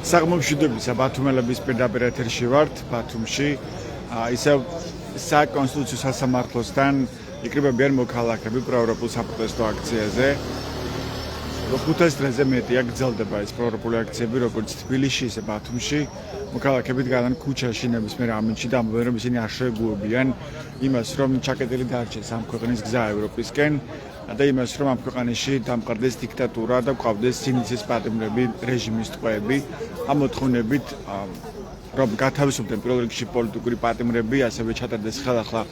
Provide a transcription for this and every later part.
საღმომშვიდობისა ბათუმელების პირდაპირ ეთერში ვართ ბათუმში ისევ საკონსტიტუციო სასამართლოსთან იკრიბებიან მოქალაქეები პროევროპულ საპროტესტო აქციაზე 500 დღეზე მეტია გრძელდება ეს პროევროპული აქციები როგორც თბილისში ისე ბათუმში მოქალაქეები დგანან ქუჩაში ნებისმიერ ამინდში და ამბობენ რომ ისინი არ შეეგუებიან იმას რომ ჩაკეტილი დარჩეს ამ ქვეყნის გზა ევროპისკენ და იმას რომ ამ ქვეყანაში დამყარდეს დიქტატურა და გვყავდეს სინიცის პატიმრები რეჟიმის ტყვეები ამ მოთხოვნებით რომ გათავისუფლდნენ პირველ რიგში პოლიტიკური პატიმრები ასევე ჩატარდეს ხელახლა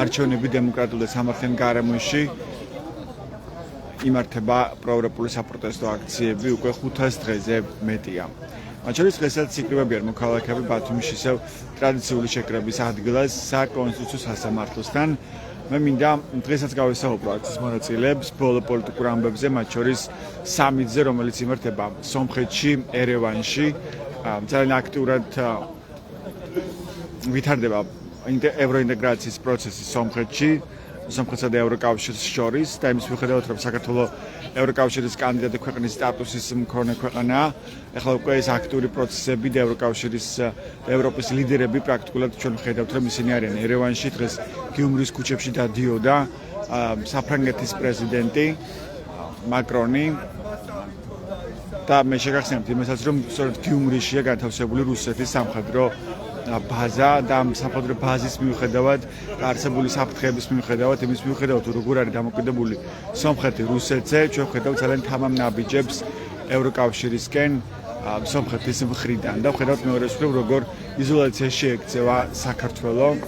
არჩევნები დემოკრატიულ და სამართლიან გარემოში იმართება პროევროპული საპროტესტო აქციები უკვე 500 დღეზე მეტია მათ შორის დღესაც იკრიბებიან მოქალაქეები ბათუმის ისევ ტრადიციული შეკრების ადგილას საკონსტიტუციო სასამართლოსთან მე მინდა დღესაც გავესაუბრო აქციის მონაწილეებს ბოლო პოლიტიკურ ამბებზე მათ შორის სამიტზე რომელიც იმართება სომხეთში ერევანში ძალიან აქტიურად ვითარდება ევროინტეგრაციის პროცესი სომხეთში სომხეთსა და ევროკავშირის შორის და იმის მიუხედავად რომ საქართველოს ევროკავშირის კანდიდატი ქვეყნის სტატუსის მქონე ქვეყანაა ახლა უკვე ეს აქტიური პროცესები და ევროკავშირის და ევროპის ლიდერები პრაქტიკულად ჩვენ ვხედავთ რომ ისინი არიან ერევანში დღეს გიუმრის ქუჩებში დადიოდა საფრანგეთის პრეზიდენტი მაკრონი და მე შეგახსენებთ იმასაც რომ სწორედ გიუმრიშია განთავსებული რუსეთის სამხედრო ბაზა და სამხედრო ბაზის მიუხედავად არსებული საფრთხეების მიუხედავად იმის მიუხედავად როგორ არის დამოკიდებული სომხეთი რუსეთზე ჩვენ ვხედავთ ძალიან თამამ ნაბიჯებს ევროკავშირისკენ სომხეთის მხრიდან და ვხედავთ მეორეს მხრივ როგორ იზოლაციაში შეექცევა საქართველოს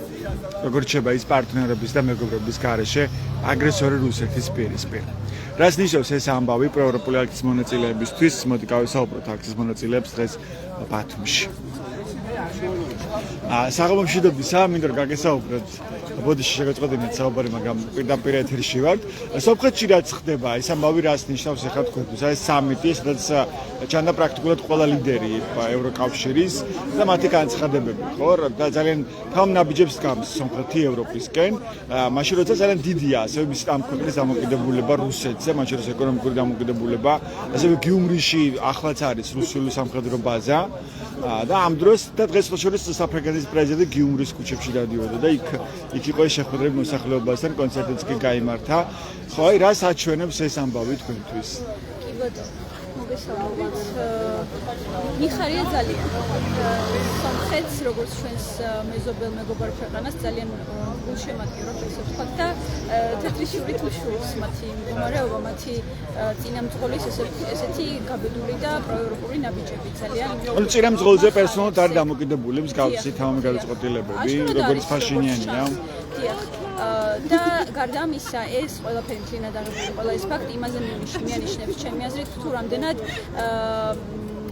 როგორ რჩება ის პარტნიორების და მეგობრობის გარეშე აგრესორი რუსეთის პირისპირ რას ნიშნავს ეს ამბავი პროევროპული აქციის მონაწილეებისთვის მოდი გავესაუბროთ აქციის მონაწილეებს დღეს ბათუმში საღმომშვიდობისა მინდა რომ გაგესაუბროთ ბოდიში შეგაწყვეტინეთ საუბარი მაგრამ პირდაპირ ეთერში ვართ სომხეთში რაც ხდება ეს ამბავი რას ნიშნავს ახლა თქვენთვის ეს სამიტი სადაც ჩანდა პრაქტიკულად ყველა ლიდერი ევროკავშირის და მათი განცხადებები ხო და ძალიან თამამნაბიჯებს გავს სომხეთი ევროპისკენ მაშინ როცა ძალიან დიდია ასევე მის ამ ქვეყნის დამოკიდებულება რუსეთზე მათ შორის ეკონომიკური დამოკიდებულება ასევე გიუმრიში ახლაც არის რუსული სამხედრო ბაზა და ამ დროს და დღეს შორის საფრანგეთის პრეზიდენტი გიუმრის ქუჩებში დადიოდა და იქ იყო შეხვედრები მოსახლეობასთან კონცერტიც კი გაიმართა ხო აი რას აჩვენებს ეს ამბავი თქვენთვის კი ბატონო მოგესალმებით მიხარია ძალიან სომხეთს როგორც ჩვენს მეზობელ ქვეყანას ძალიან გულშემატკივრობ ესე ვთქვათ და თეთრი შივრით უშურს მათი მდგომარეობა მათი წინამძღოლის ესეთი გაბედული და პროევროპული ნაბიჯები ძალიან ანუ წინამძღოლზე პერსონალურად არის დამოკიდებული მსგავსი თამამი გადაწყვეტილებები როგორც ფაშინიანია და გარდა ამისა ეს ყველაფერი მთლიანად აღებული ყველა ეს ფაქტი იმაზე მიანიშნებს ჩემი აზრით თუ რამდენად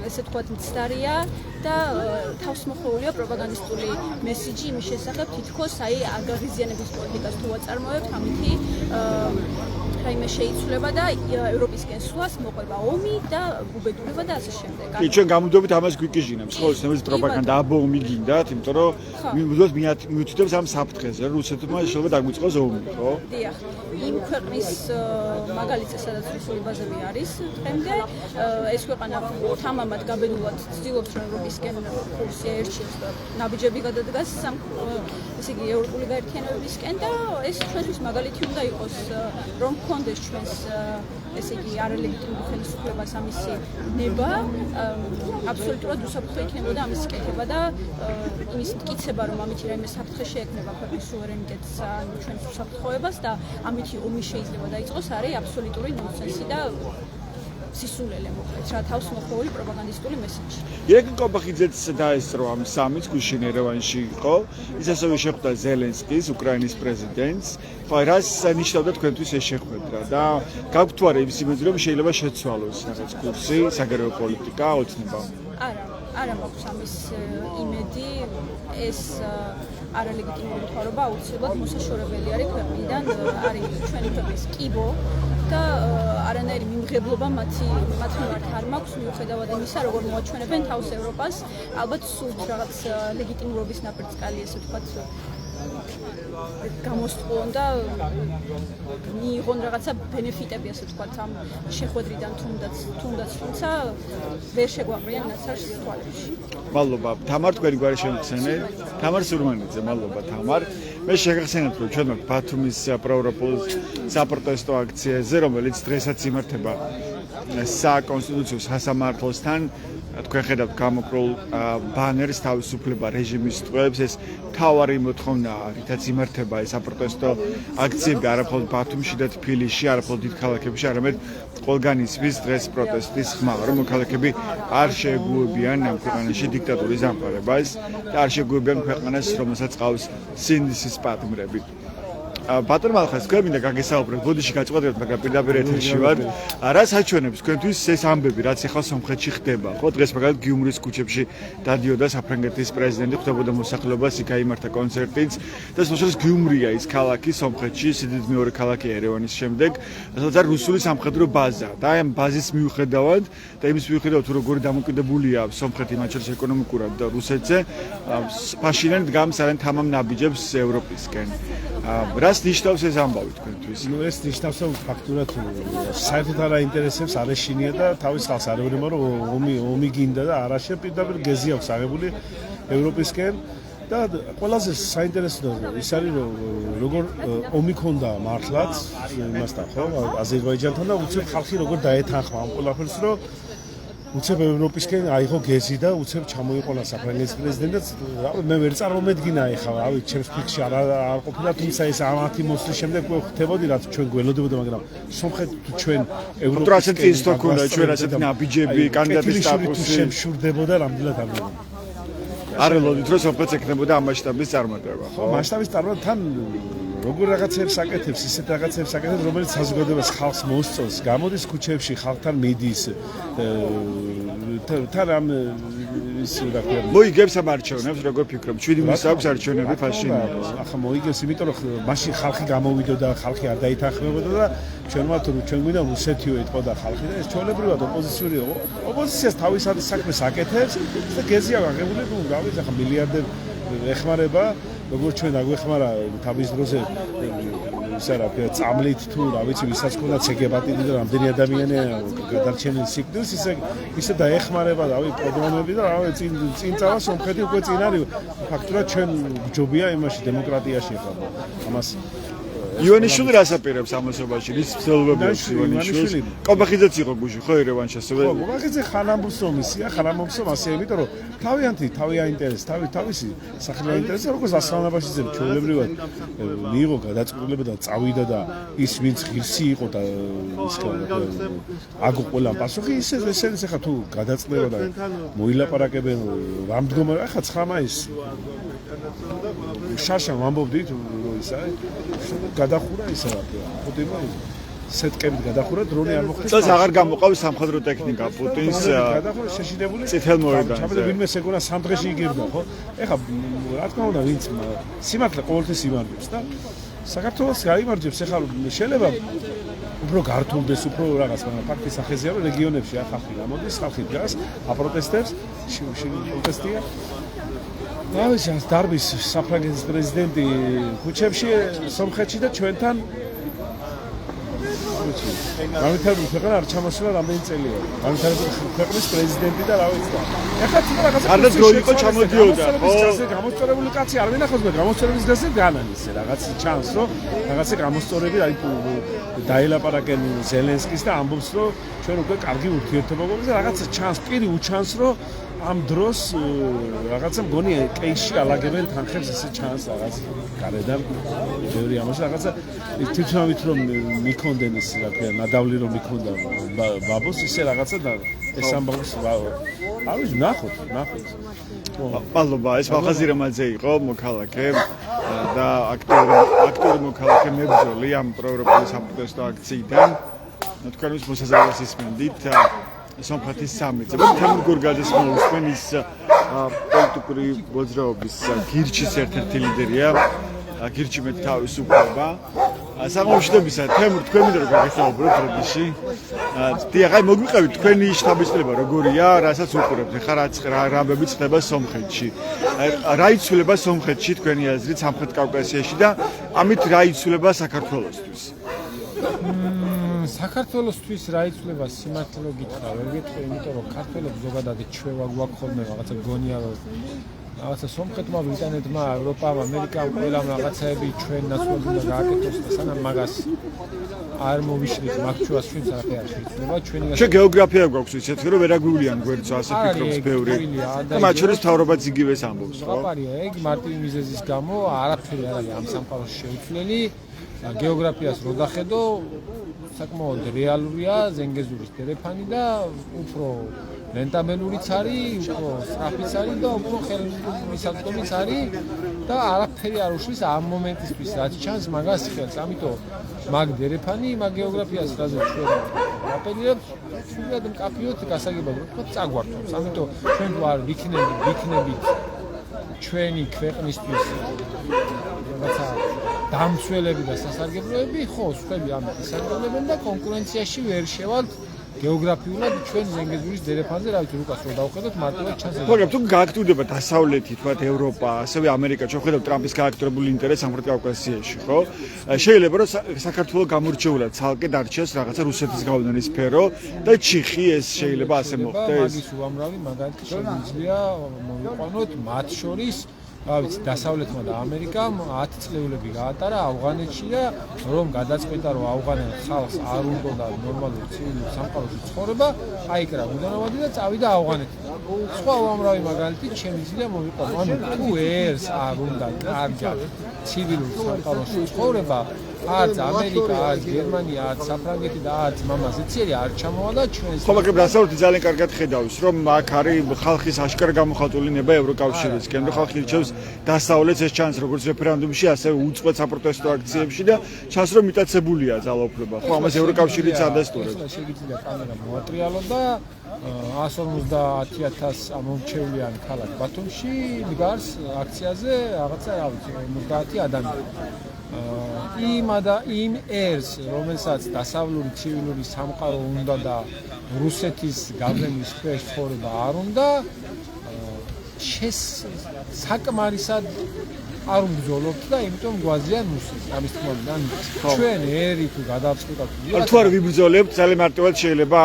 ესე ვთქვათ მცდარია და თავსმოხვეულია პროპაგანდისტული მესიჯი იმის შესახებ თითქოს აი აგარიზიანების პოლიტიკას თუ აწარმოებთ ამითი რაიმე შეიცვლება და ევროპისკენ სვლას მოყვება ომი და უბედურება და ასე შემდეგ. კი, ჩვენ გამუდობით ამას გვიკიჟინებს, ხო, ეს პროპაგანდა აბო ომი გინდათ, იმიტომ რომ მივიდოთ მიუთითებს ამ საფრთხეზე, რუსეთმა შეიძლება დაგვიწყოს ომი, ხო? დიახ. იმ ქვეყნის მაგალითზე, სადაც რუსული ბაზები არის, დღემდე ეს ქვეყანა თამამად გაბედულად ცდილობს რომ ევროპისკენ კურსი ერჩიოს და ნაბიჯები გადადგას ესე იგი ევროპული გაერთიანებებისკენ და ეს ჩვენთვის მაგალითი უნდა იყოს რომ კონდეს ჩვენს ესე იგი არალეგიტიმურ ხელისუფლებას ამისი ნება აბსოლუტურად უსაფრთხო იქნებოდა ამის კეთება და იმის მტკიცება რომ ამით რაიმე საფრთხე შეექმნება ქვეყნის სუვერენიტეტს ან ჩვენს უსაფრთხოებას და ამით ომი შეიძლება დაიწყოს არის აბსოლუტური ნონსენსი და სისულელე მოკლედ რა თავს მოხეული პროპაგანდისტული მესიჯი. ირეკი კობახიძეც დაესწრო ამ სამის გუშინ ერევანში იყო. ის ასევე შეხვდა ზელენსკის, უკრაინის პრეზიდენტს. ხო, რას ნიშნავდა თქვენთვის ეს შეხვედრა და გაქვთ თუ არა იმის იმედი რომ შეიძლება შეცვალოს რაღაც კურსი, საგარეო პოლიტიკა ოცნება? არა მაქვს ამის იმედი. ეს არალეგიტიმური მთავრობა აუცილებლად მოსაშორებელი არის ქვეყნიდან, არის ჩვენი ქვეყნის კიბო და არანაირი მიმღებლობა მათ მიმართ არ მაქვს, მიუხედავად იმისა, როგორ მოაჩვენებენ თავს ევროპას, ალბათ სულ რაღაც ლეგიტიმურობის ნაპერწკალი, ესე ვთქვათ, გამოსწყვონ და მიიღონ რაღაცა ბენეფიტები, ასე ვთქვათ, ამ შეხვედრიდან თუნდაც, თუმცა ვერ შეგვაყრიან ნაცარს თვალებში. მადლობა. თამარ, თქვენი გვარი შემოგხსენე. თამარ სურმანიძე, მადლობა თამარ. მე შეგახსენებთ, რომ ჩვენ ვართ ბათუმის პროევროპულ საპროტესტო აქციაზე, რომელიც დღესაც იმართება საკონსტიტუციო სასამართლოსთან. თქვენ ხედავთ გამოკრულ ბანერს თავისუფლება რეჟიმის ტყვეებს, ეს მთავარი მოთხოვნაა, რითაც იმართება ეს საპროტესტო აქციები არა მხოლოდ ბათუმში და თბილისში, არა მხოლოდ დიდ ქალაქებში, არამედ ყველგან ისმის დღეს პროტესტის ხმა, რომ მოქალაქეები არ შეეგუებიან ამ ქვეყანაში დიქტატურის დამყარებას და არ შეეგუებიან ქვეყანას, რომელსაც ყავს სინდისის პატიმრები. ბატონ მალხას, თქვენ მინდა გაგესაუბროთ, ბოდიში გაჭყვეტებთ, მაგრამ პირდაპირ ეთერში ვარ. რა საჩვენებს თქვენთვის ეს ამბები, რაც ახლა სომხეთში ხდება? ხო, დღეს მაგალითად გიუმრის ქუჩებში დადიოდა საფრანგეთის პრეზიდენტი, ხვდებოდა მოსახლეობას, იქ აიმართა კონცერტიც და სწორედ გიუმრია ის ქალაქი სომხეთში, სიდიდით მეორე ქალაქი ერევანის შემდეგ, სადაც არის რუსული სამხედრო ბაზა და ამ ბაზის მიუხედავად და იმის მიუხედავად, თუ როგორი დამოკიდებულია სომხეთი მათ შორის ეკონომიკურად და რუსეთზე, ფაშინენ დგამს არიან თამამ ნაბიჯებს ევროპისკენ. რას ნიშნავს ეს ამბავი თქვენთვის? ნუ ეს ნიშნავს, რომ ფაქტურად საერთოდ არ აინტერესებს არეშინია და თავის ხალხს არ ეუბნება, რომ ომი გინდა და არაშე პირდაპირ გეზი აქვს აღებული ევროპისკენ და ყველაზე საინტერესო ის არის, რომ როგორ ომი ქონდა მართლაც იმასთან, ხო, აზერბაიჯანთან და უცებ ხალხი როგორ დაეთანხმა ამ ყველაფერს, რომ უცებ ევროპისკენ აიღო გეზი და უცებ ჩამოიყონა საფრანგეთის პრეზიდენტად. მე ვერ წარმომედგინა ეხლა, რავი, ჩემს ფიქრში არ ყოფილა, თუმცა ეს ამათი მოსვლის შემდეგ ხდებოდი, რაც ჩვენ გველოდებოდა, მაგრამ სომხეთ თუ ჩვენ ევროპისკენ წინს თუ ქონდა ჩვენ ასეთი ნაბიჯები, კანდიდატის სტატუსი შემშურდებოდა რამდენად არ მოგონი. არ ელოდით, რომ სომხეთს ექნებოდა ამ მასშტაბის წარმატება, ხო? მასშტაბის წარმატება თან როგორ რაღაცებს აკეთებს, ისეთ რაღაცებს აკეთებს, რომელიც საზოგადოებას ხალხს მოსწონს, გამოდის ქუჩებში, ხალხთან მიდის. თან ამ ის რა ქვია, მოიგებს ამ არჩევნებს, როგორ ფიქრობ? 7 მის აქვს არჩევნები ფაშინიანს. ახლა მოიგებს, იმიტომ რომ მაშინ ხალხი გამოვიდოდა, ხალხი არ დაითანხმებოდა და ჩვენ გვინდა რუსეთიო ეთყოდა ხალხი და ეს ჩვეულებრივად ოპოზიციური ოპოზიციას თავისათვის საქმეს აკეთებს და გეზია აღებული, ნუ რა ვიცი, ახლა მილიარდები ეხმარება, როგორც ჩვენ აგვეხმარა თავის დროზე ისა რა ქვია, წამლით თუ რა ვიცი, ვისაც ქონდა ცეგებატიდი და რამდენი ადამიანი გადარჩენილ სიკვდილს, ისე დაეხმარება, რავი, პროგრამები და რავი, წინ წავა სომხეთი უკვე წინ არის. ფაქტურად ჩვენ გჯობია იმაში დემოკრატიაში ხარ. ამას ივანიშვილი რას აპირებს ამასობაში? რის მსვლელობებს ივანიშვილი? კობახიძეც იყო გუში, ხო, ერევანში ასევე? ხო, კობახიძე ხანამბურს რომისია, ხანამბურს ასე, იმიტომ რომ თავი აინტერესებს, თავისი სახელი აინტერესებს, როგორც ასლანაბაშიძემ ჩვეულებრივად მიიღო გადაწყვეტილება და წავიდა და ის ვინც ღირსი იყო და ის აგო ყველა პასუხი, ისე ხა თუ გადაწყვეტება და მოილაპარაკებენ რამ მდგომარეობა, ხა 9 მაისს შარშან ვამბობდით, რომ ის არის გადახურა ისა რა ქვია, პუტინმა სეტკებით გადახურა, დრონი არ მოხდა. წელს აღარ გამოყავს სამხედრო ტექნიკა პუტინს გადახურა შეშინებული. წითელ მოედანზე. ჩაბედა ვინმე სეგონა 3 დღეში იგებდა, ხო? ეხა რა თქმა უნდა, ვინც სიმართლე ყოველთვის იმარჯვებს და საქართველოს გაიმარჯვებს, ეხლა შეიძლება უფრო გართულდეს, უფრო რაღაც, მაგრამ ფაქტის სახეზეა, რომ რეგიონებში ხალხი გამოდის, ხალხი დგას, აპროტესტებს, პროტესტია. რა ვიცი, დარბის საფრანგეთის პრეზიდენტი ქუჩებში სომხეთში და ჩვენთან განვითარებული ქვეყანა არ ჩამოსულა რამდენი წელია. განვითარებული ქვეყნის პრეზიდენტი და რა ვიცი და ეხლა თვითონ რაღაცა არ და დრო იყო ჩამოდიოდა, ხო? გამოსწორებული კაცი არ ვინახავს, მაგრამ გამოსწორების გასზე განან ისე რაღაც ჩანს, რომ რაღაცა გამოსწორები აი დაელაპარაკენ ზელენსკის და ამბობს, რომ ჩვენ უკვე კარგი ურთიერთობა გვაქვს და რაღაცა ჩანს, პირი უჩანს, რომ ამ დროს რაღაცა მგონი კეისში ალაგებენ თანხებს, ესე ჩანს რაღაც გარედან ბევრი ამაში რაღაცა თვითონავით რომ მიქონდნენ ის რა ქვია ნადავლი რომ მიქონდა ბაბოს ისე რაღაცა და ეს ამბავს არ ვიცი ნახოთ მადლობა ეს მალხაზი რამაძე იყო მოქალაქე და აქტიური მოქალაქე მებრძოლი ამ პროევროპული საპროტესტო აქციიდან თქვენთვის მოსაზრებას ისმენდით სომხეთის სამიტზე. თემურ გორგაძეს მოუსმენ ის პოლიტიკური მოძრაობის გირჩის ერთ-ერთი ლიდერია. გირჩი მე თავის უფლება. სამომშვიდობისა, თემურ თქვენ მინდა რომ გაგესაუბროთ როდეში. დიახ, აი მოგვიყევით თქვენი შთაბეჭდილება როგორია, რასაც უყურებთ. ხა რა რამბები ხდება სომხეთში. რა იცვლება სომხეთში თქვენი აზრით სამხრეთ კავკასიაში და ამით რა იცვლება საქართველოსთვის? საქართველოსთვის რა იცვლება სიმართლე გითხრა, ვერ გეტყვი, იმიტომ რომ ქართველებს ზოგადად ჩვევა გვაქვს ხოლმე რაღაცა გონია რომ რაღაცა სომხეთმა, ბრიტანეთმა, ევროპამ, ამერიკამ ყველამ რაღაცაები ჩვენ ნაცვლად უნდა გააკეთოს და სანამ მაგას არ მოვიშლით მაგჩვას ჩვენც არაფერი არ შეიძლება ჩვენი ჩვენ გეოგრაფია გვაქვს ისეთი რომ ვერ აგვივლიან გვერდს ასე ფიქრობს ბევრი და მათ შორის თავრობაც იგივეს ამბობს ხო? აპარია ეგ მარტივი მიზეზის გამო არაფერი არ არის ამ სამყაროში შეუცვლელი გეოგრაფიას რო დახედო საკმაოდ რეალურია ზენგეზურის დერეფანი და უფრო რენტაბელურიც არის, უფრო სწრაფიც არის და უფრო ხელმისაწვდომიც არის და არაფერი არ უშლის ამ მომენტისთვის რაც ჩანს მაგას ხელს. ამიტომ მაგ დერეფანი, მაგ გეოგრაფიას რაზეც ჩვენ ვაპელირებთ, სულად მკაფიოდ გასაგებად რომ თქვა წაგვართობს. ამიტომ ჩვენ თუ არ ვიქნებით ჩვენი ქვეყნისთვის რაღაცა დამცველები და სასარგებლოები, ხო, სხვები ამით ისარგებლებენ და კონკურენციაში ვერ შევალთ გეოგრაფიულად ჩვენ ზენგეზურის დერეფანზე, რა ვიცი, რუკას რო დავხედოთ, მარტივად ჩანს. მაგრამ თუ გააქტიურდება დასავლეთი, თქვათ ევროპა, ასევე ამერიკა, ჩვენ ხედავთ ტრამპის გააქტიურებული ინტერესს სამხრეთ კავკასიაში, ხო? შეიძლება რომ საქართველოს გამორჩეულად ცალკე დარჩეს რაღაცა რუსეთის გავლენის სფერო და ჩიხი ეს შეიძლება ასე მოხდეს. მაგის უამრავი მაგალითი შეგვიძლია მოვიყვანოთ მათ შორის რა ვიცი, დასავლეთმა და ამერიკამ 10 წლეულები გაატარა ავღანეთში და რომ გადაწყვეტა რომ ავღანელ ხალხს არ უნდა ნორმალური ცივილური სამყაროში ცხოვრება, აიკრა გუდანავადი და წავიდა ავღანეთში. სხვა უამრავი მაგალითი შემიძლია მოვიყვანო. ანუ თუ ერს არ უნდა კარგად ცივილურ სამყაროში ცხოვრება, არც ამერიკა, არც გერმანია, არც საფრანგეთი და არც მამაზეციერი არ ჩამოვალა ჩვენს. ხო, მაგრამ დასავლეთი ძალიან კარგად ხედავს, რომ აქ არის ხალხის აშკარა გამოხატული ნება ევროკავშირისკენ, რომ ხალხი ირჩევს დასავლეთს, ეს ჩანს როგორც რეფერენდუმში, ასევე უწყვეტ sapprotesto აქციებში და ჩანს რომ მიტაცებულია ძალაუფლება. ხო, ამას ევროკავშირიც ადასტურებს. შეიძლება კამერა მოატრიალო და 150,000 მომრჩევლიანი ქალაქ ბათუმში დგას აქციაზე რაღაცა რა ვიცი 50 ადამიანი. იმ ერს, რომელსაც დასავლური ცივილური სამყარო უნდა და რუსეთის გავლენის ქვეშ ცხოვრება არ უნდა, საკმარისად არ უბრძოლობთ და იმიტომ გვაზიან რუსეთს. ამის თქმა უნდა, ჩვენ ერი თუ გადავწყვიტავთ, თუ არ ვიბრძოლებთ, ძალიან მარტივად შეიძლება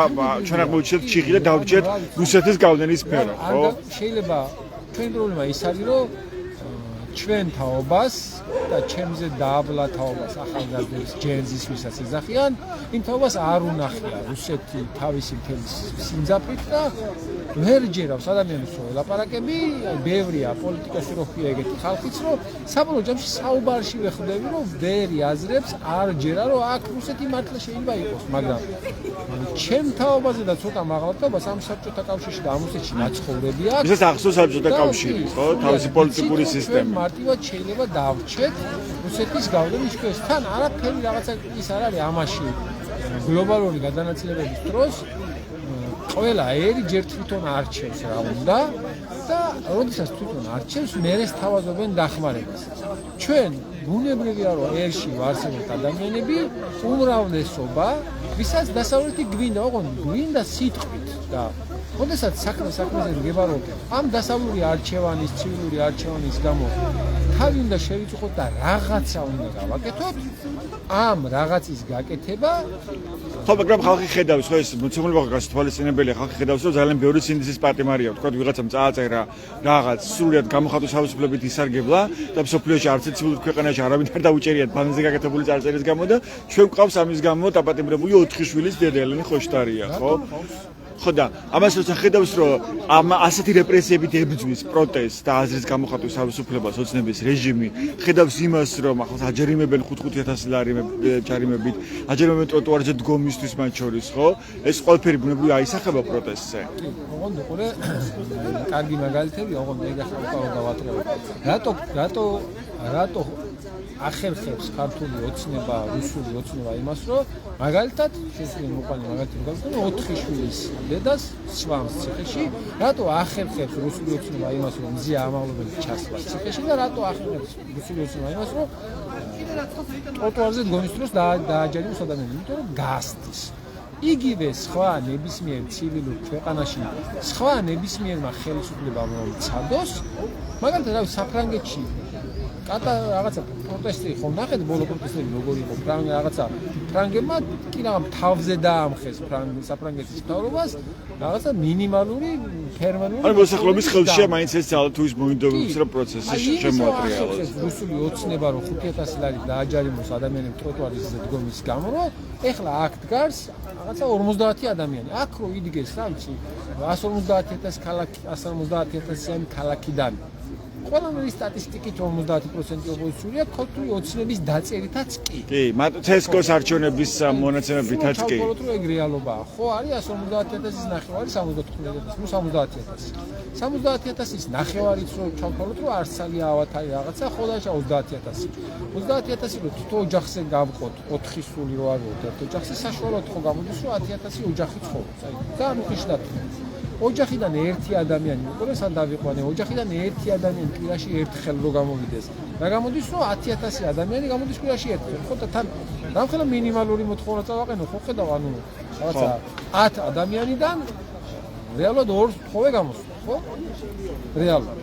ჩვენ აღმოჩნდეთ ჩიხი და დავჭერთ რუსეთის გავლენის სფერო, ხო? შეიძლება ჩვენი პრობლემა ის არის, რომ ჩვენ თაობას და ჩემზე დააბლა თაობას ახალგაზრდების ჯენზის ვისაც ეძახიან, იმ თაობას არ უნახია რუსეთი თავისი მთელი სიმძაფრით და ვერ ჯერავს ადამიანებს ლაპარაკები, ბევრია პოლიტიკოსი რო ხია ეგეთი ხალხიც, რომ საბოლოო ჯამში საუბარში ვეხვდები, რომ ვერი აზრებს არ ჯერა, რომ აქ რუსეთი მართლა შეიძლება იყოს, მაგრამ ჩემ თაობაზე და ცოტა მაღალთაობას ამ საბჭოთა კავშირში და ამ რუსეთში ნაცხოვრები აქვს. ისაც ახსოვს საბჭოთა კავშირი, ხო? თავისი პოლიტიკური სისტემა. მარტივად შეიძლება დავრჩეთ რუსეთის გავლენის ქვეშ. თან არაფერი რაღაცა ის არ არის ამაში გლობალური გადანაწილებების დროს ყველა ერი ჯერ თვითონ არჩევს რა უნდა და როდესაც თვითონ არჩევს, მერე სთავაზობენ დახმარებას. ჩვენ ბუნებრივია რომ ერში ვარსებობთ ადამიანები, უმრავლესობა, ვისაც დასავლეთი გვინდა, ოღონდ გვინდა სიტყვით და როდესაც საქმეზე დგება რომ ამ დასავლური არჩევანის, ცივილური არჩევანის გამო თავი უნდა შევიწუხოთ და რაღაცა უნდა გავაკეთოთ, ამ რაღაცის გაკეთება ხო, მაგრამ ხალხი ხედავს, ხო ეს მოცემულობა გასათვალისწინებელია, ხალხი ხედავს, რომ ძალიან ბევრი სინდისის პარტიმარია, თქვა ვიღაცამ წააწერა რაღაც სრულიად გამოხატვის თავისუფლებით ისარგებლა და მსოფლიოში არც ცივილურ ქვეყანაში არავინ არ დაუჭერიათ ბანზე გაკეთებული წარწერის გამო და ჩვენ გვყავს ამის გამო დაპატიმრებული 4 შვილის დედა ელენე ხოშტარია, ხო? ხო და ამას როცა ხედავს რომ ამ ასეთი რეპრესიებით ებრძვის პროტესტს და აზრის გამოხატვის თავისუფლებას ოცნების რეჟიმი ხედავს იმას რომ ახლა აჯერიმებენ 5-5,000 ლარი ჯარიმებით აჯერიმებენ ტროტუარზე დგომისთვის მათ შორის ხო ეს ყველაფერი ბუნებრივი აისახება პროტესტზე ოღონდ ყურე კარგი მაგალითები ოღონდ ეგ ახლა გავატრევ რატო ახერხებს ქართული ოცნება, რუსული ოცნება იმას, რომ მაგალითად შეიძლება მოყალი მაგალითად გავხსნათ 4 შვილის დედას სვამს ციხეში, რატო ახერხებს რუსული ოცნება იმას, რომ მზია ამაღლობელი ჩასვას ციხეში და რატო ახერხებს რუსული ოცნება იმას, რომ ტროტუარზე დგომის დროს დააჯეროს ადამიანები, იმიტომ რომ გასდის. იგივე სხვა ნებისმიერ ცივილურ ქვეყანაში სხვა ნებისმიერმა ხელისუფლებამ ცადოს, მაგალითად რა საფრანგეთში რაღაცა პროტესტი ხომ ნახეთ ბოლო პროტესტები როგორი იყო რაღაცა ფრანგებმა კი რა თავზე დაამხეს საფრანგეთის მთავრობას რაღაცა მინიმალური ფერმერული ანუ მოსახლეობის ხელშია მაინც ეს ძალა თუ ის მოინდომებს რა პროცესი შემოატრიალოს რუსული ოცნება რომ 5000 ლარი დააჯარიმოს ადამიანებს ტროტუარზე დგომის გამო რომ ეხლა აქ დგას რაღაცა 50 ადამიანი აქ რო იდგეს რა ვიცი 150000 ქალაქი 150000 ქალაქიდან ყველანაირი სტატისტიკით 50% ოპოზიციური აქვს ქართული ოცნების დაწერითაც კი. კი, თესკოს არჩევნების მონაცემებითაც კი. ჩავთვალოთ რომ ეგ რეალობაა. ხო, არის 150000-ის ნახევარი 75000, ნუ 70000. 70000-ის ნახევარიც რო ჩავთვალოთ რომ არსალი ავათარი რაღაცა, ხო და 30000. 30000 რო თითო ოჯახზე გავყოთ 4 სული რო არის ერთ ოჯახზე საშუალოდ ხო გამოდის რომ 10000 ოჯახი ცხოვრობს. აი, ძალიან უხეშად. ოჯახიდან ერთი ადამიანი უყურეს ან დავიყვანე ოჯახიდან ერთი ადამიანი კვირაში ერთხელ რო გამოვიდეს რა გამოდის რომ 10000 ადამიანი გამოდის კვირაში ერთხელ ხო და თან რამხელა მინიმალური მოთხოვნა წავაყენო ხო ხედავ ანუ რაღაცა 10 ადამიანიდან რეალურად 2 თხოვე გამოსვლა ხო რეალურად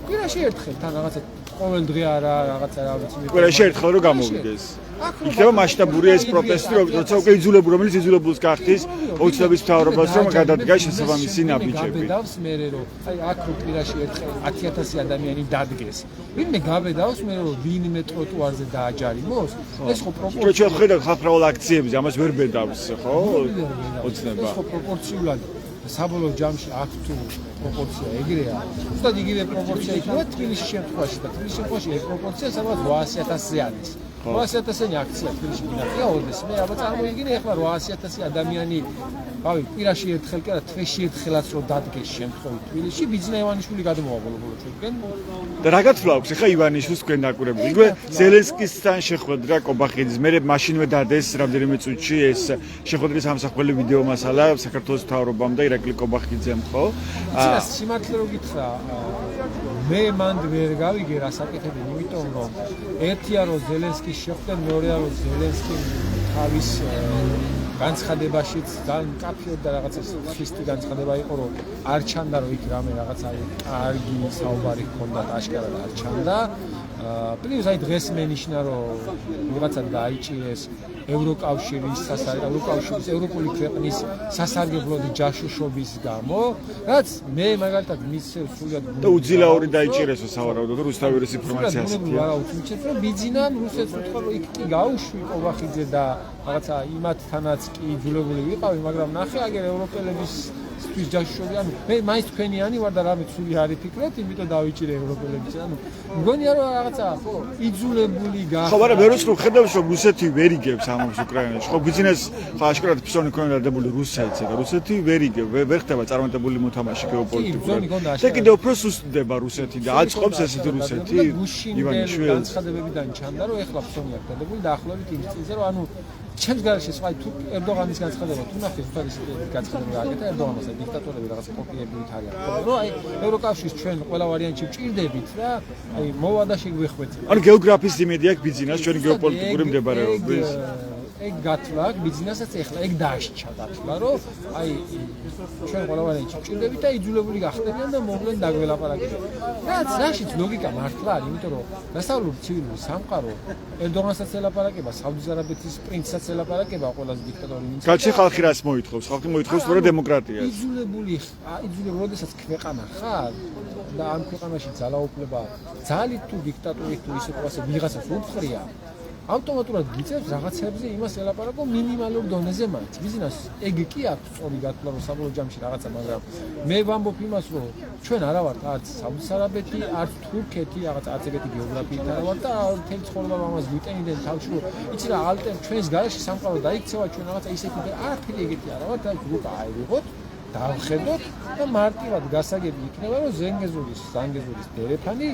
კვირაში ერთხელ თან რაღაცა ყოველ დღე არა რაღაცა რა ვიცი კვირაში ერთხელ რო გამოვიდეს იქნება მასშტაბური ეს პროტესტი, როცა უკვე იძულებული, რომელიც იძულებულს გახდის ოცნების მთავრობას, რომ გადადგა შესაბამისი ნაბიჯები. გაბედავს მე რომ აი აქ რო კვირაში ერთხელ 10000 ადამიანი დადგეს. ვინმე გაბედავს მე რომ ვინმე ტროტუარზე დააჯარიმოს? ეს ხო პროპორცია. ჩვენ ხედავთ ხალხმრავალ აქციებზე, ამას ვერ ბედავს, ხო? ოცნება. ეს ხო პროპორციულად საბოლოო ჯამში აქ თუ პროპორცია ეგრეა. ზუსტად იგივე პროპორცია იქნება თბილისის შემთხვევაში და თბილისის შემთხვევაში ეს პროპორცია სადღაც 800000-ზე არის. 800000-იანი აქცია თბილისში გინახია ოდეს. მე აბა წარმოიდგინე ახლა 800000 ადამიანი, რავი, კვირაში ერთხელ კი არა, თვეში ერთხელაც რო დადგეს შემთხვევით თბილისში, ბიძინა ივანიშვილი გადმოვა ბოლო ჩვენგან. და რა გათვლა აქვს ახლა ივანიშვილს თქვენ დაკურებული? იგვე ზელენსკისთან შეხვედრა კობახიძის, მე მაშინვე დადეს რამდენიმე წუთში ეს შეხვედრის ამსახველი ვიდეო მასალა საქართველოს მთავრობამ და ირაკლი კობახიძემ, ხო? იცი სიმართლე რო გითხრა, მე მანდ ვერ გავიგე რა საკეთები, იმიტომ რომ ერთია რომ ზელენსკის შეხვდნენ, მეორეა რომ ზელენსკი თავის განცხადებაშიც ძალიან კაფიოდ და რაღაცა ხისტი განცხადება იყო რომ არ ჩანდა რომ იქ რამე რაღაცა კარგი საუბარი ჰქონდა და აშკარად არ ჩანდა. პლუს აი დღეს მენიშნა რომ ვიღაცა დაიჭირეს ევროკავშირის ევროკავშირის ევროპული ქვეყნის სასარგებლოდი ჯაშუშობის გამო, რაც მე მაგალითად მისცემ სულიად და უძილაური დაიჭირესო სავარაუდოდ რუსთავის ინფორმაციას რა უცნიცებს რომ ბიძინან რუსეთს უთხრა რომ იქ კი გაუშვი კობახიძე და რაღაცა იმათთანაც კი იძულებული ვიყავი, მაგრამ ნახე აგერ ევროპელების თვის ჯაშუში ანუ მე მაინც თქვენიანი ვარ და რამე ცული არ იფიქრეთ, იმიტომ დავიჭირე ევროპელებს. ანუ მგონია რომ რაღაცა იძულებული გახდა. ხო, მაგრამ მე რო ხედავს რომ რუსეთი ვერ იგებს ამას უკრაინაში. ხო, ბიზნეს ხო აშკარად ფსონი ქონდა დადებული რუსეთზე და რუსეთი ვერ იგებს, ვერ ხდება წარმატებული მოთამაშე გეოპოლიტიკურად. და კიდევ უფრო სუსტდება რუსეთი და აწყობს ესეთი რუსეთი ივანიშვილს. განცხადებებიდან ჩანდა რომ ეხლა ფსონი აქვს დადებული და ახლობით იმის წინზე რომ ანუ ჩემს გარშე სხვა თუ ერდოღანის განცხადება თუ ნახე თვითონის განცხადება აკეთა ერდოღანს და დიქტატორები რაღაც კოპიებივით არიან. რომ აი ევროკავშირს ჩვენ ყველა ვარიანტში ვჭირდებით რა, აი მოვა და შეგვეხვეწი. ანუ გეოგრაფიის იმედი აქვს ბიზნეს ჩვენი გეოპოლიტიკური მდებარეობის. ეგ გათვლა ბიზნესაც ეხლა ეგ დააშჩა გათვლა რომ აი ჩვენ ყველა ვარიანტში ვჭირდებით და იძულებული გახდებიან და მოვლენ დაგველაპარაკებთ. რაც რაშიც ლოგიკა მართლა არის, იმიტომ რომ დასავლური ცივილური სამყარო ერდოღანსაც ელაპარაკება, საუდის არაბეთის პრინცსაც ელაპარაკება, ყველაზე დიქტატორი ინსტიტუტი. კაცი ხალხი რას მოითხოვს? ხალხი მოითხოვს სწორედ დემოკრატიას. იძულებული, როდესაც ქვეყანა ხარ და ამ ქვეყანაში ძალაუფლება ძალით თუ დიქტატორით თუ ისე ყواسე ვიღაცას უთხრია, ავტომატურად გიწევს რაღაცებზე იმას ელაპარაკო მინიმალურ დონეზე მაინც. ბიზნეს ეგ კი აქვს სწორი გათვლა რომ საბოლოო ჯამში რაღაცა, მაგრამ მე ვამბობ იმას რომ ჩვენ არა ვართ არც საუდის არაბეთი, არც თურქეთი, რაღაც არც ეგეთი გეოგრაფიით არა ვართ და თემ ცხოვრება ამას გვიტენიდან თავში რომ იცი რა ალტერ ჩვენს გარშე სამყარო დაიქცევა ჩვენ რაღაცა ისეთი და არაფერი ეგეთი არა ვართ, აი რუკა აიღოთ დავხედოთ და მარტივად გასაგები იქნება რომ ზანგეზურის დერეფანი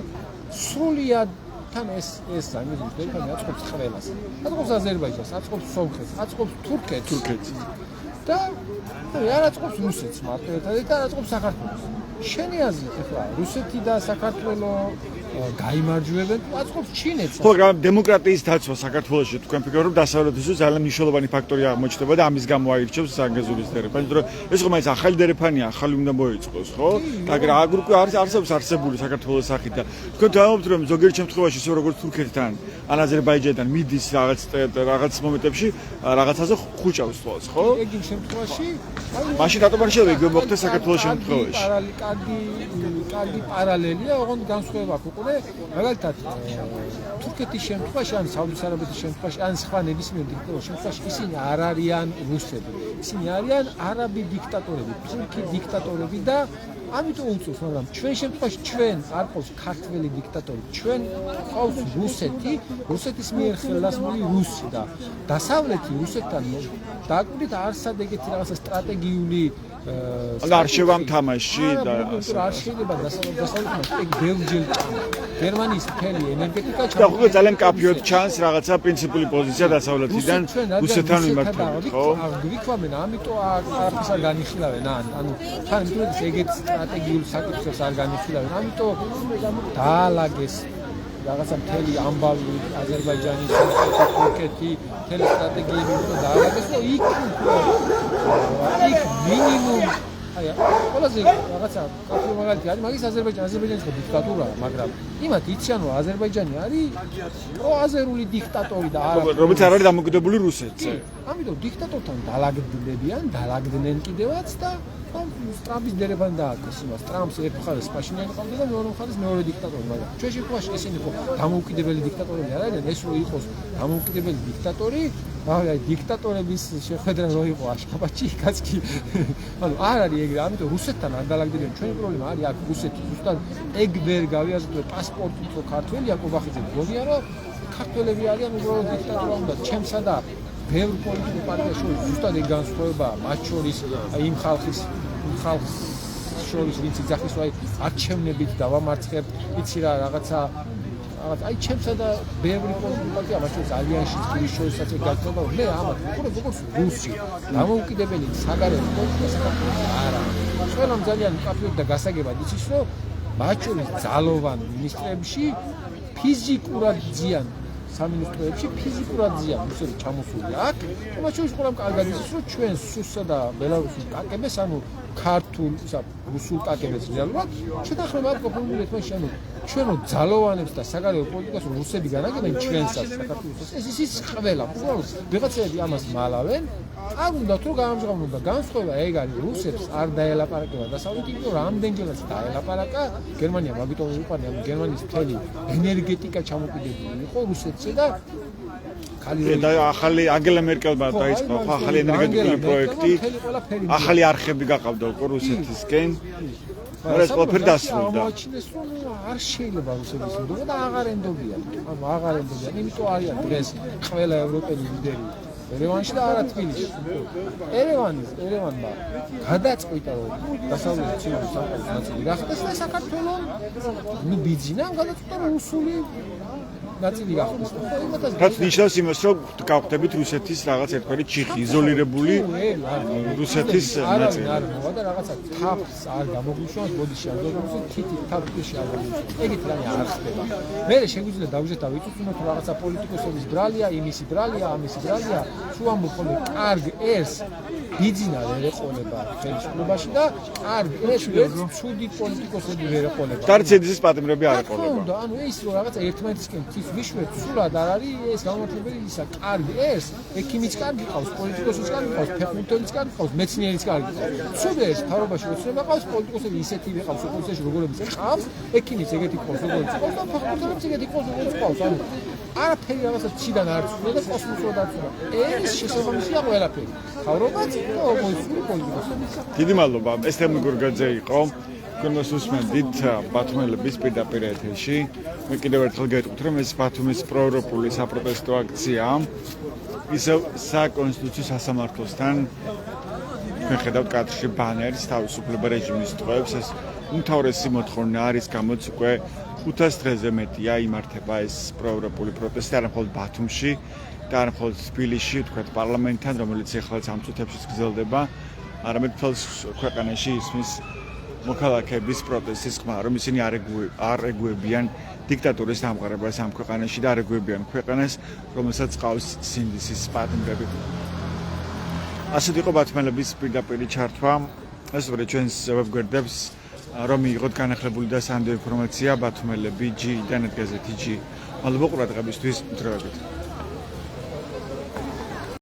სრულიად თან ეს ზანგეზურის დერეფანი აწყობს ყველას. აწყობს აზერბაიჯანს, აწყობს სომხეთს, აწყობს თურქეთს. და არ აწყობს რუსეთს მარტო ერთადერთი და აწყობს საქართველოს. შენი აზრით ახლა რუსეთი და საქართველო გაიმარჯვებენ, აწყობს ჩინეთს. ხო, დემოკრატიის დაცვა საქართველოში თქვენ ფიქრობთ, რომ დასავლეთისთვის ძალიან მნიშვნელოვანი ფაქტორი აღმოჩნდება და ამის გამო აირჩევს ზანგეზურის დერეფანი, იმიტომ რომ ეს ხო მაინც ახალი დერეფანია, ახალი უნდა მოიწყოს, ხო? მაგრამ აგრუპი არსებობს არსებული საქართველოს სახით და თქვენ დავამბობთ, რომ ზოგიერთ შემთხვევაში ისე როგორც თურქეთთან, ან აზერბაიჯანთან მიდის რაღაც მომენტებში რაღაცაზე ხუჭავს თვალს, ხო? ეგ იმ შემთხვევაში მაშინ რატომ არ შეიძლება იგივე მოხდეს საქართველოს შემთხვევაში? კარგი პარალელია, ოღონდ განსხვავება აქვს უკვე მაგალითად თურქეთის შემთხვევაში ან საუდის არაბეთის შემთხვევაში ან სხვა ნებისმიერ დიქტატორის შემთხვევაში ისინი არ არიან რუსები, ისინი არიან არაბი დიქტატორები, თურქი დიქტატორები და ამიტომ უწევს, მაგრამ ჩვენ შემთხვევაში ჩვენ არ ყავს ქართველი დიქტატორი, ჩვენ ყავს რუსეთის მიერ ხელასმული რუსი და დასავლეთი რუსეთთან დააკვირდით არსად ეგეთი რაღაცა სტრატეგიული არ შევამთამაში და არ შეიძლება დასავლეთთან ეგ ბევრჯერ გერმანიის მთელი ენერგეტიკა და უკვე ძალიან კაფიოდ ჩანს რაღაცა პრინციპული პოზიცია დასავლეთიდან რუსეთთან მიმართებით, ხო? გვიქვამენ, ამიტომ არაფერს არ განიხილავენ, ანუ თან იმდენად ეგეთ სტრატეგიულ საკითხებს არ განიხილავენ, ამიტომ დაალაგეს რაღაცა მთელი ამბავი აზერბაიჯანის, თურქეთი, მთელი სტრატეგიები დაალაგეს და იქ მინიმუმ აი ყველაზე რაღაცა კაფე მაგალითი არის მაგის აზერბაიჯანის დიქტატურაა, მაგრამ იმათ იციან რომ აზერბაიჯანი არის პროაზერული დიქტატორი და რომელიც არ არის დამოკიდებული რუსეთზე. ამიტომ დიქტატორთან დაალაგდნენ კიდევაც და ტრამპის დერეფანი დააკეს იმას. ტრამპს ერთ მხარეს პაშინიანი ყავდა და მეორე მხარეს მეორე დიქტატორი, მაგრამ ჩვენ შემთხვევაში ესენი ხო დამოუკიდებელი დიქტატორები არ არიან, ეს რო იყოს დამოუკიდებელი დიქტატორი, აი დიქტატორების შეხვედრა რო იყო აშხაბადში, იქაც კი ანუ არ არის ეგრე, ამიტომ რუსეთთან არ დაალაგდნენ. ჩვენი პრობლემა არის აქ რუსეთი, ზუსტად ეგ ვერ გავიაზროთ, რომ პასპორტით რო ქართველია კობახიძე გონია, რომ ქართველები არიან უბრალოდ დიქტატორი უნდა ჩემსა და ბევრ პოლიტიკურ პარტიას შორის ზუსტად ეგ განსხვავება მათ შორის იმ ხალხს შორის ვინც იძახის რომ აი არჩევნებით დავამარცხებთ, იცი რა რაღაცა აი ჩემსა და ბევრი პოლიტიკური პარტია მათ შორის ალიანსის კირის შორისაც ეგ განსხვავება მე ამათ უყურებ როგორც რუსი დამოუკიდებელი საგარეო პოლიტიკა საქართველოს არა ყველამ ძალიან კაფიოდ და გასაგებად იცის რომ მათ შორის ძალოვან მინისტრებში ფიზიკურად ძიან სამინისტროებში ფიზიკურად ძიან რუსები ჩამოსული აქ და მათ შორის ყველამ კარგად იცის რომ ჩვენ სუსსა და ბელარუსის კაკებს ანუ ქართულ ისა რუსულ კაკებს რეალურად შეთანხმება აქვს გაფორმებული ეთმაში ანუ ჩვენო ძალოვანებს და საგარეო პოლიტიკას რუსები განაგებენ ჩვენსაც საქართველოს ეს ის ყველა უბრალოდ ვიღაცები ამას მალავენ არ უნდათ რომ გამჟღავნონ და განსხვავება ეგ არის რუსებს არ დაელაპარაკება დასავლეთი იმიტომ რამდენჯერაც დაელაპარაკა გერმანია მაგიტომ უყარდა გერმანიის მთელი ენერგეტიკა ჩამოკიდებული იყო რუსეთზე და და ახალი ანგელა მერკელმა დაიწყო ახალი ენერგეტიკული პროექტი ახალი არხები გაყავდა უკვე რუსეთისკენ მაგრამ ეს ყველაფერი დასრულდა მოაჩინეს რომ არ შეიძლება რუსების მიდობა და აღარ ენდობიან ანუ აღარ ენდობიან იმიტომ არიან დღეს ყველა ევროპელი ლიდერი ერევანში და არა თბილისში ერევანმა გადაწყვიტა რომ დასავლეთ ციმბირის სამყაროს ნაწილი გახდეს და საქართველოს ნუ ბიძინა გადაწყვიტა რომ რუსული ნაწილი გახდეს. რაც ნიშნავს იმას, რომ გავხდებით რუსეთის რაღაც ერთგვარი ჩიხი, იზოლირებული რუსეთის ნაწილი. არ მოვა და რაღაცა თაფს არ გამოგვიშვას, ბოდიში არ გამოგვიშვას, თითით თაფში არ გამოგვიშვას. ეგეთ რამე არ ხდება. მე შეგვიძლია დავუჟეთ და ვიცოდოთ რომ რაღაცა პოლიტიკოსების ბრალია, იმისი ბრალია, ამისი ბრალია, სულ ამბობ ხოლმე კარგ ერს ბიძინა ვერ ეყოლება ხელისუფლებაში და კარგ ერს ცუდი პოლიტიკოსები ვერ ეყოლება. დარცეძის პატიმრები არ ეყოლება. ანუ ის რომ რაღაცა ერთმანეთისკენ ვიშვეთ სულად არ არის ეს გამართლებელი ისა კარგი ეს ექიმიც კარგი ყავს პოლიტიკოსიც კარგი ყავს ფეხბურთელიც კარგი ყავს მეცნიერიც კარგი ყავს სულ ეს თავრობაში როცნება ყავს პოლიტიკოსები ისეთი ყავს ოპოზიციაში როგორიც ყავს ექიმიც ეგეთი ყავს როგორიც ყავს და ფეხბურთელიც ეგეთი ყავს როგორიც ყავს ანუ არაფერი რაღაცა ციდან არ ცვლა და კოსმოსურად არ ცვლა ეს შესაბამისია ყველაფერი თავრობაც და ოპოზიციური პოლიტიკოსები დიდი მადლობა ეს თემა გურგაძე იყო გონოს უსმენდით ბათუმელების პირდაპირ ეთერში. მე კიდევ ერთხელ გეტყვით, რომ ეს ბათუმის პროევროპული საპროტესტო აქცია ისევ საკონსტიტუციო სასამართლოსთან მიხედავთ კადრში ბანერს თავისუფლება რეჟიმის ტყვეებს ეს უმთავრესი მოთხოვნა არის გამოც უკვე 500 დღეზე მეტია იმართება ეს პროევროპული პროტესტი არა მხოლოდ ბათუმში და არა მხოლოდ თბილისში, თქვათ პარლამენტთან, რომელიც ეხლა ამ წუთებში გრძელდება, არამედ მთელ ქვეყანაში ისმის მოქალაქეების პროტესტის ხმა, რომ ისინი არ ეგუებიან დიქტატურის დამყარებას ამ ქვეყანაში და არ ეგუებიან ქვეყანას, რომელსაც ყავს სინდისის პატიმრები. ასეთი იყო ბათუმელების პირდაპირი ჩართვა. ეს უკვე ჩვენს ვებგვერდებს რომ მიიღოთ განახლებული და სანდო ინფორმაცია ბათუმელები G-დან გაზეთი G. მადლობა ყურადღებისთვის, მდროებით.